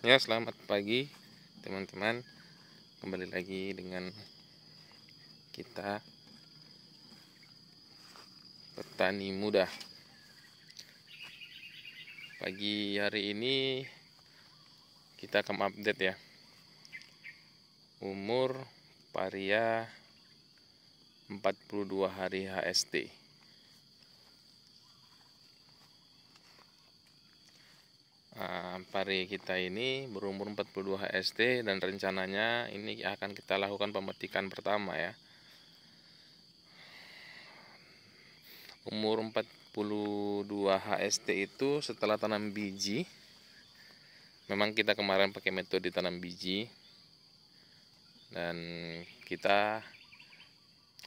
Ya, selamat pagi teman-teman. Kembali lagi dengan kita petani muda. Pagi hari ini kita akan update ya. Umur paria 42 hari HST. Pari kita ini berumur 42 HST dan rencananya ini akan kita lakukan pemetikan pertama ya. Umur 42 HST itu setelah tanam biji. Memang kita kemarin pakai metode tanam biji dan kita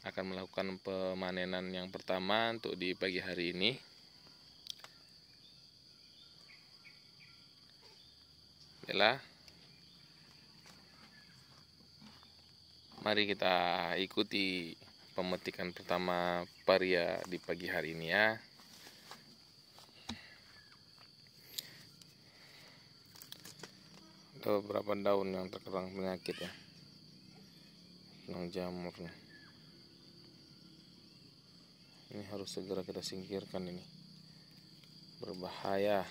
akan melakukan pemanenan yang pertama untuk di pagi hari ini. Baiklah, mari kita ikuti pemetikan pertama paria di pagi hari ini ya. Ada beberapa daun yang terkena penyakit ya, yang jamurnya. Ini harus segera kita singkirkan, ini berbahaya.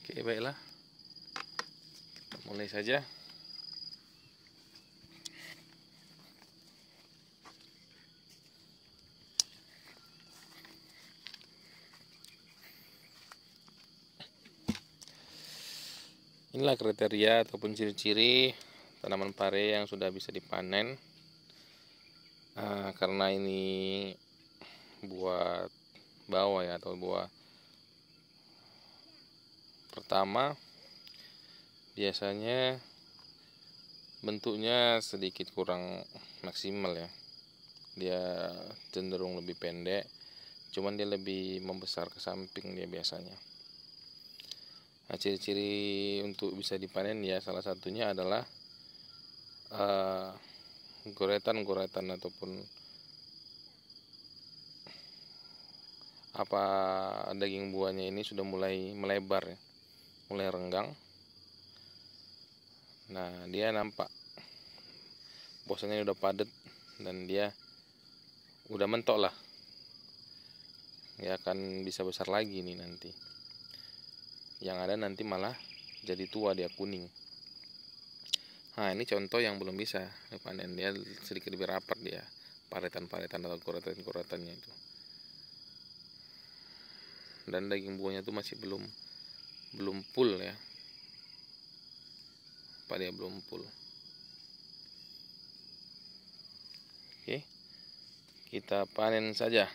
Oke, baiklah, kita mulai saja. Inilah kriteria ataupun ciri-ciri tanaman pare yang sudah bisa dipanen. Karena ini buat bawah ya, atau buah pertama, biasanya bentuknya sedikit kurang maksimal ya. Dia cenderung lebih pendek, cuman dia lebih membesar ke samping dia biasanya. Nah, ciri-ciri untuk bisa dipanen ya, salah satunya adalah goretan-goretan ataupun daging buahnya ini sudah mulai melebar ya, mulai renggang. Nah, dia nampak bosannya udah padat dan dia udah mentok lah. Dia akan bisa besar lagi nih nanti. Yang ada nanti malah jadi tua, dia kuning. Nah, ini contoh yang belum bisa dipanen. Dia sedikit lebih rapat, dia paretan-paretan atau goretan-goretannya itu. Dan daging buahnya itu masih belum full ya. Dia belum full. Oke, kita panen saja.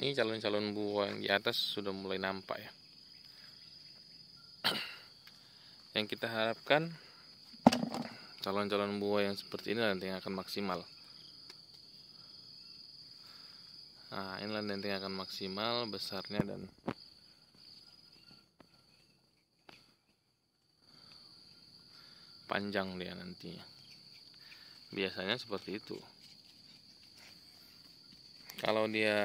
Ini calon-calon buah yang di atas sudah mulai nampak ya. Yang kita harapkan calon-calon buah yang seperti ini nanti yang akan maksimal. Nah, inilah nanti yang akan maksimal besarnya dan panjang dia nantinya. biasanya seperti itu. Kalau dia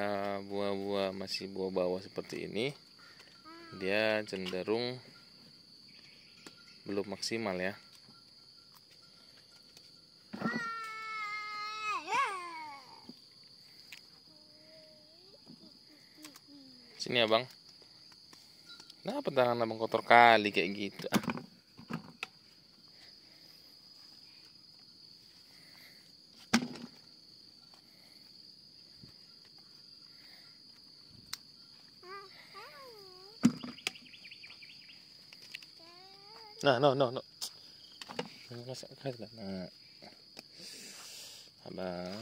buah-buah masih buah bawah seperti ini, dia cenderung belum maksimal ya. Sini abang. Kenapa tangan abang kotor kali kayak gitu? Nah, no. Masak kali lah. Nah, abang.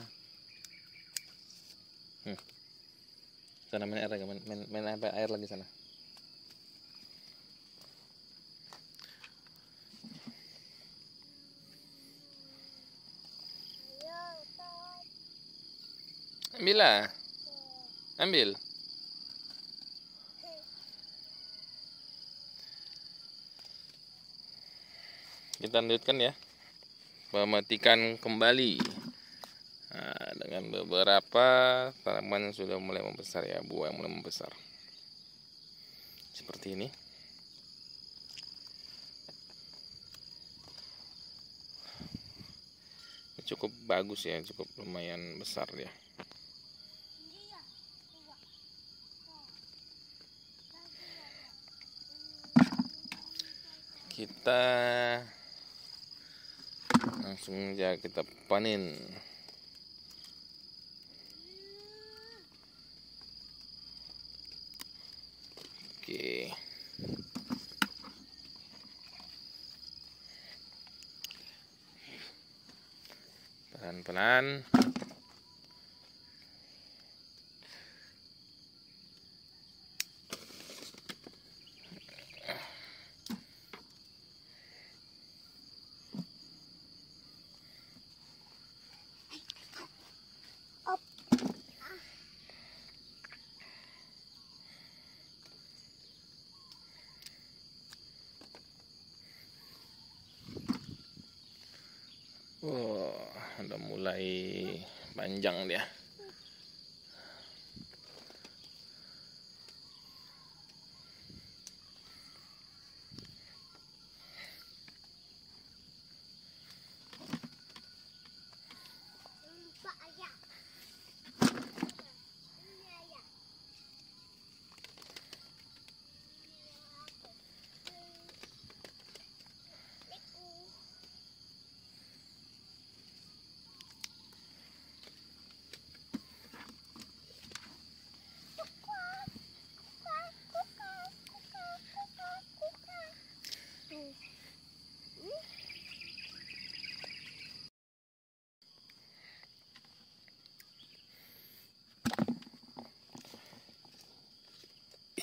Sana main air lagi, main air lagi sana. Ambil lah. Ambil. Kita lanjutkan ya. Mematikan kembali. Nah, dengan beberapa tanaman yang sudah mulai membesar ya, buah yang mulai membesar. Seperti ini. Cukup bagus ya, cukup lumayan besar ya. Kita langsung aja kita panen. Oke. Pelan-pelan. Udah mulai panjang dia.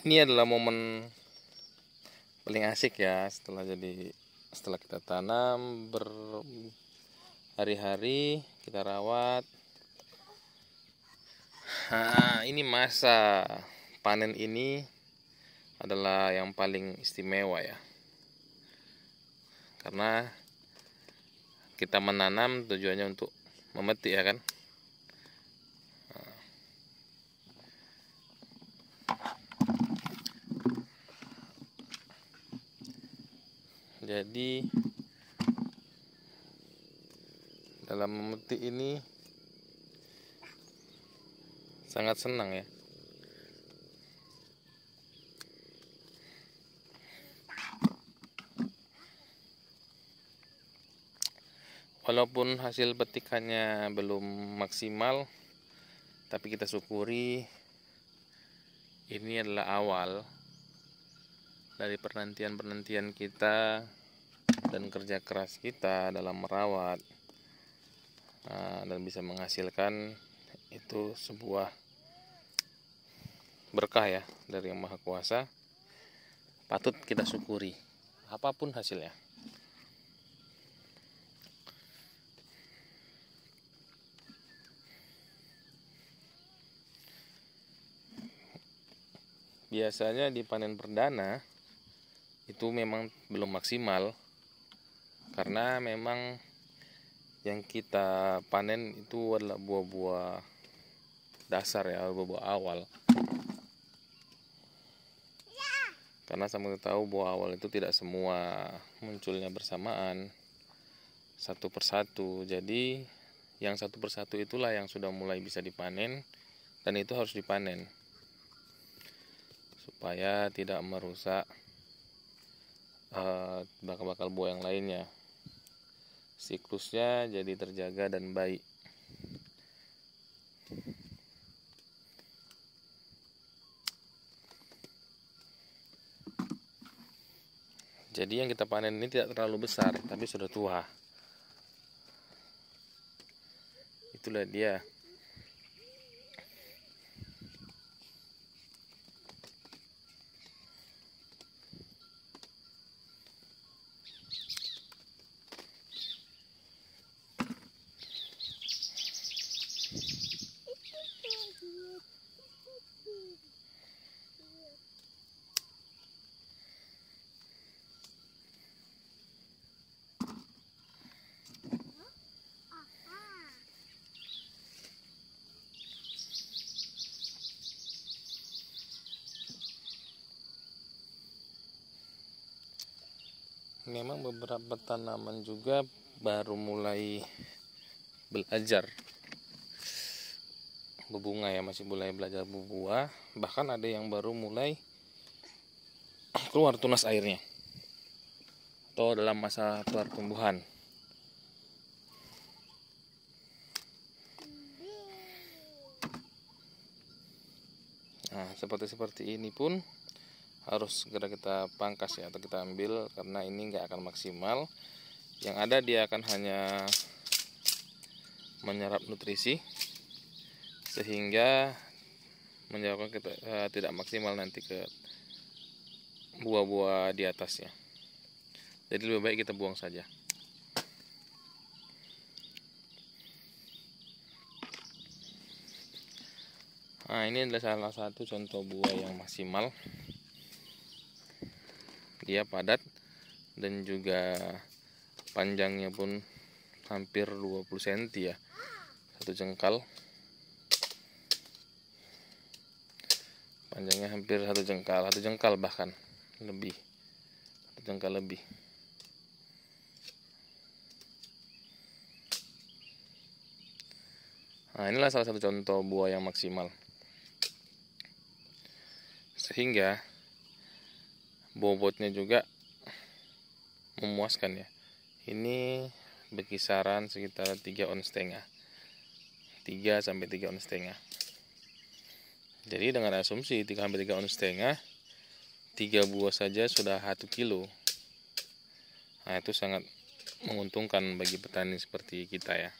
Ini adalah momen paling asik ya setelah kita tanam berhari-hari, kita rawat. Nah, ini masa panen ini adalah yang paling istimewa ya. Karena kita menanam tujuannya untuk memetik ya kan. Jadi dalam memetik ini sangat senang ya. Walaupun hasil petikannya belum maksimal, tapi kita syukuri ini adalah awal dari penantian kita dan kerja keras kita dalam merawat dan bisa menghasilkan itu sebuah berkah ya dari Yang Maha Kuasa. Patut kita syukuri apapun hasilnya. Biasanya di panen perdana itu memang belum maksimal karena memang yang kita panen itu adalah buah-buah dasar ya, buah-buah awal. Karena sama kita tahu buah awal itu tidak semua munculnya bersamaan, satu persatu. Jadi yang satu persatu itulah yang sudah mulai bisa dipanen, dan itu harus dipanen supaya tidak merusak bakal-bakal buah yang lainnya. Siklusnya jadi terjaga dan baik. Jadi yang kita panen ini tidak terlalu besar, tapi sudah tua. Itulah dia. Memang beberapa tanaman juga baru mulai belajar berbunga ya, masih mulai belajar berbuah. Bahkan ada yang baru mulai keluar tunas airnya atau dalam masa pertumbuhan. Nah, seperti ini pun harus segera kita pangkas ya, atau kita ambil, karena ini nggak akan maksimal. Yang ada dia akan hanya menyerap nutrisi sehingga menyebabkan kita tidak maksimal nanti ke buah-buah di atasnya. Jadi lebih baik kita buang saja. Nah, ini adalah salah satu contoh buah yang maksimal. Dia padat dan juga panjangnya pun hampir 20 cm ya, satu jengkal. Panjangnya hampir satu jengkal bahkan lebih, satu jengkal lebih. Nah, inilah salah satu contoh buah yang maksimal, sehingga bobotnya juga memuaskan ya. Ini berkisaran sekitar 3,5 ons, 3 sampai 3,5 ons. Jadi dengan asumsi 3 sampai 3,5 ons, 3 buah saja sudah 1 kilo. Nah, itu sangat menguntungkan bagi petani seperti kita ya.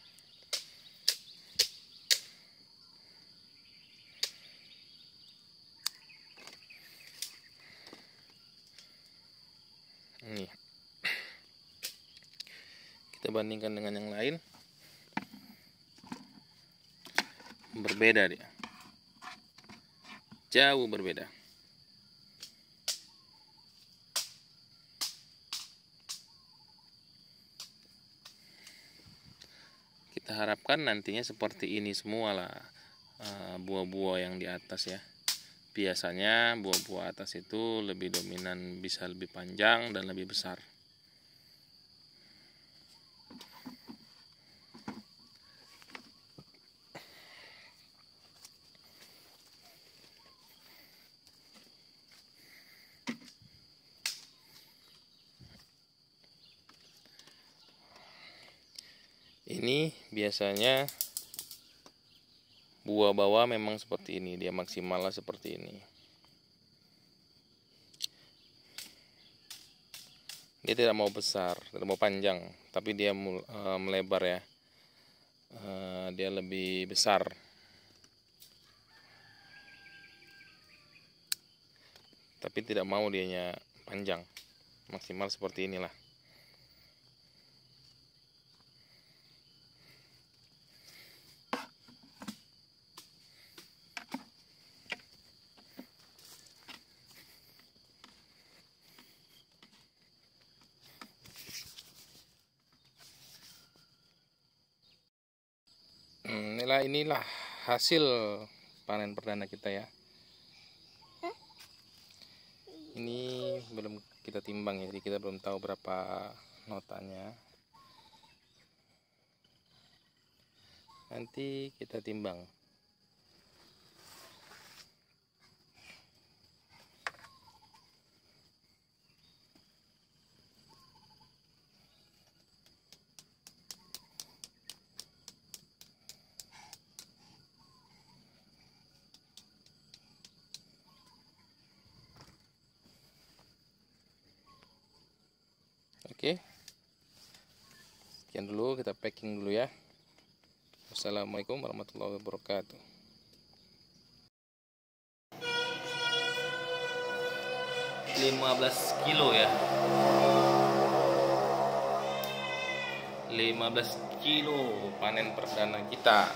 Ini kita bandingkan dengan yang lain, berbeda dia, jauh berbeda. Kita harapkan nantinya seperti ini semua lah buah-buah yang di atas ya. Biasanya buah-buah atas itu lebih dominan, bisa lebih panjang dan lebih besar. Ini biasanya buah bawah memang seperti ini, dia maksimalnya seperti ini. Dia tidak mau besar, tidak mau panjang, tapi dia melebar ya. Dia lebih besar. Tapi tidak mau dianya panjang, maksimal seperti inilah. Baiklah, inilah hasil panen perdana kita ya. Ini belum kita timbang ya, jadi kita belum tahu berapa notanya. Nanti kita timbang. Oke, sekian dulu, kita packing dulu ya. Wassalamualaikum warahmatullahi wabarakatuh. 15 kilo ya, 15 kilo panen perdana kita.